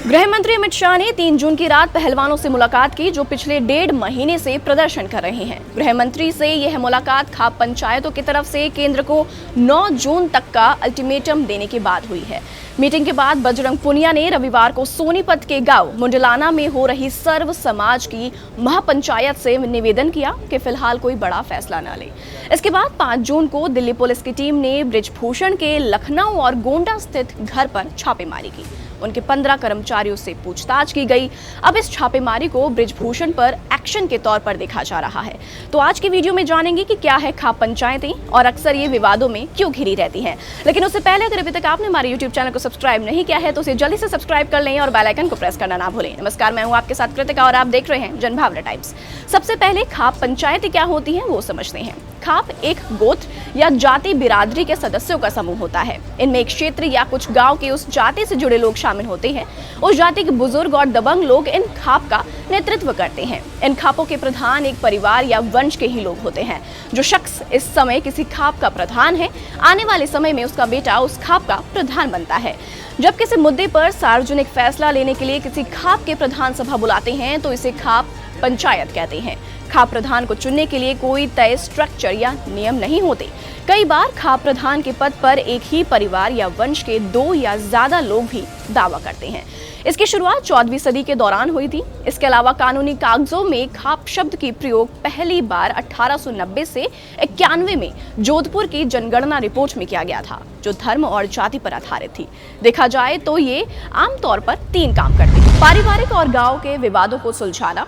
गृह मंत्री अमित शाह ने 3 जून की रात पहलवानों से मुलाकात की जो पिछले 1.5 महीने से प्रदर्शन कर रहे हैं। गृह मंत्री से यह मुलाकात खाप पंचायतों की तरफ से केंद्र को 9 जून तक का अल्टीमेटम देने के बाद हुई है। मीटिंग के बाद बजरंग पुनिया ने रविवार को सोनीपत के गांव मुंडलाना में हो रही सर्व समाज की महापंचायत से निवेदन किया कि फिलहाल कोई बड़ा फैसला न ले। इसके बाद 5 जून को दिल्ली पुलिस की टीम ने बृजभूषण के लखनऊ और गोंडा स्थित घर पर छापेमारी की। उनके 15 कर्मचारियों से पूछताछ की गई। अब इस छापेमारी को बृजभूषण पर एक्शन के तौर पर देखा जा रहा है। तो आज की वीडियो में जानेंगे कि क्या है खाप पंचायतें और अक्सर ये विवादों में क्यों घिरी रहती हैं। लेकिन उससे पहले अगर अभी तक आपने हमारे YouTube चैनल को सब्सक्राइब नहीं किया है तो उसे जल्दी से सब्सक्राइब कर लें और बेल आइकन को प्रेस करना ना भूलें। नमस्कार, मैं हूं आपके साथ कृतिका और आप देख रहे हैं जनभावना टाइम्स। सबसे पहले खाप पंचायतें क्या होती हैं वो समझते हैं। खाप एक गोत्र या जाति बिरादरी के सदस्यों का समूह होता है। इनमें एक क्षेत्र या कुछ गांव के उस जाति से जुड़े लोग शामिल होते हैं। उस जाति के बुजुर्ग और दबंग लोग इन खाप का नेतृत्व करते हैं। इन खापों के प्रधान एक परिवार या वंश के ही लोग होते हैं। जो शख्स इस समय किसी खाप का प्रधान है, आने वाले समय में उसका बेटा उस खाप का प्रधान बनता है। जब किसी मुद्दे पर सार्वजनिक फैसला लेने के लिए किसी खाप के प्रधान सभा बुलाते हैं तो इसे खाप पंचायत कहते हैं। खाप प्रधान को चुनने के लिए कोई तय स्ट्रक्चर या नियम नहीं होते। कई बार खाप प्रधान के पद पर एक ही परिवार या वंश के 2 या ज्यादा लोग भी दावा करते हैं। इसकी शुरुआत 14वीं सदी के दौरान हुई थी। इसके अलावा कानूनी कागजों में खाप शब्द की प्रयोग पहली बार 1890 से 91 में जोधपुर की जनगणना रिपोर्ट में किया गया था, जो धर्म और जाति पर आधारित थी। देखा जाए तो ये आमतौर पर 3 काम करते हैं: पारिवारिक और गांव के विवादों को सुलझाना,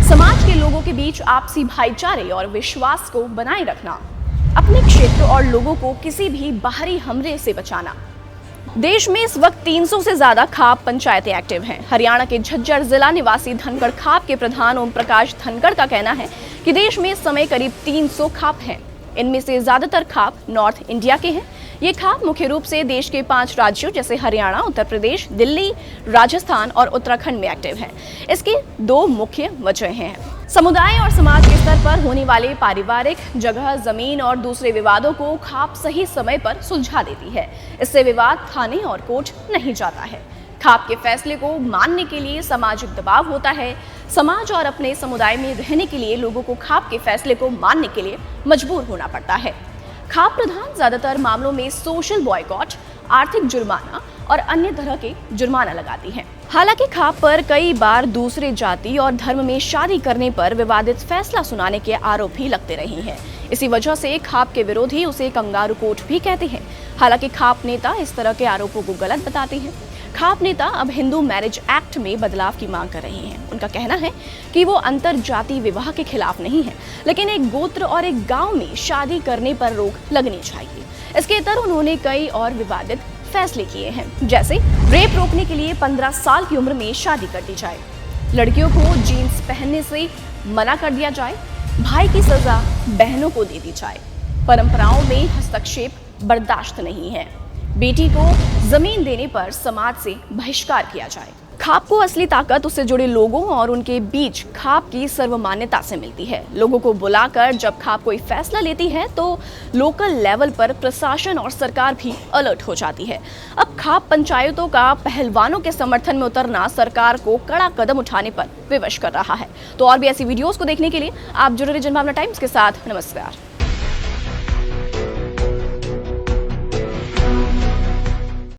समाज के लोगों के बीच आपसी भाईचारे और विश्वास को बनाए रखना, अपने क्षेत्र और लोगों को किसी भी बाहरी हमले से बचाना। देश में इस वक्त 300 से ज्यादा खाप पंचायतें एक्टिव हैं। हरियाणा के झज्जर जिला निवासी धनगढ़ खाप के प्रधान ओम प्रकाश धनगढ़ का कहना है कि देश में इस समय करीब 300 खाप हैं। इनमें से ज्यादातर खाप नॉर्थ इंडिया के हैं। ये खाप मुख्य रूप से देश के 5 राज्यों जैसे हरियाणा, उत्तर प्रदेश, दिल्ली, राजस्थान और उत्तराखंड में एक्टिव हैं। इसकी 2 मुख्य वजह हैं: समुदाय और समाज के स्तर पर होने वाले पारिवारिक, जगह, जमीन और दूसरे विवादों को खाप सही समय पर सुलझा देती है। इससे विवाद थाने और कोर्ट नहीं जाता है। खाप के फैसले को मानने के लिए सामाजिक दबाव होता है। समाज और अपने समुदाय में रहने के लिए लोगों को खाप के फैसले को मानने के लिए मजबूर होना पड़ता है। खाप प्रधान ज्यादातर मामलों में सोशल बॉयकॉट, आर्थिक जुर्माना और अन्य तरह के जुर्माना लगाती हैं। हालांकि खाप पर कई बार दूसरे जाति और धर्म में शादी करने पर विवादित फैसला सुनाने के आरोप भी लगते रहे हैं। इसी वजह से खाप के विरोधी उसे कंगारू कोर्ट भी कहते हैं। हालांकि खाप नेता इस तरह के आरोपों को गलत बताते हैं। खाप नेता अब हिंदू मैरिज एक्ट में बदलाव की मांग कर रहे हैं। उनका कहना है कि वो अंतर जाति विवाह के खिलाफ नहीं है, लेकिन एक गोत्र और एक गांव में शादी करने पर रोक लगनी चाहिए। इसके इतर उन्होंने कई और विवादित फैसले किए हैं, जैसे रेप रोकने के लिए 15 साल की उम्र में शादी कर दी जाए, लड़कियों को जीन्स पहनने से मना कर दिया जाए, भाई की सजा बहनों को दे दी जाए, परंपराओं में हस्तक्षेप बर्दाश्त नहीं है, बेटी को जमीन देने पर समाज से बहिष्कार किया जाए। खाप को असली ताकत उससे जुड़े लोगों और उनके बीच खाप की सर्वमान्यता से मिलती है। लोगों को बुलाकर जब खाप कोई फैसला लेती है तो लोकल लेवल पर प्रशासन और सरकार भी अलर्ट हो जाती है। अब खाप पंचायतों का पहलवानों के समर्थन में उतरना सरकार को कड़ा कदम उठाने पर विवश कर रहा है। तो और भी ऐसी वीडियोस को देखने के लिए आप जुड़े रहिए जनभावना टाइम्स के साथ। नमस्कार।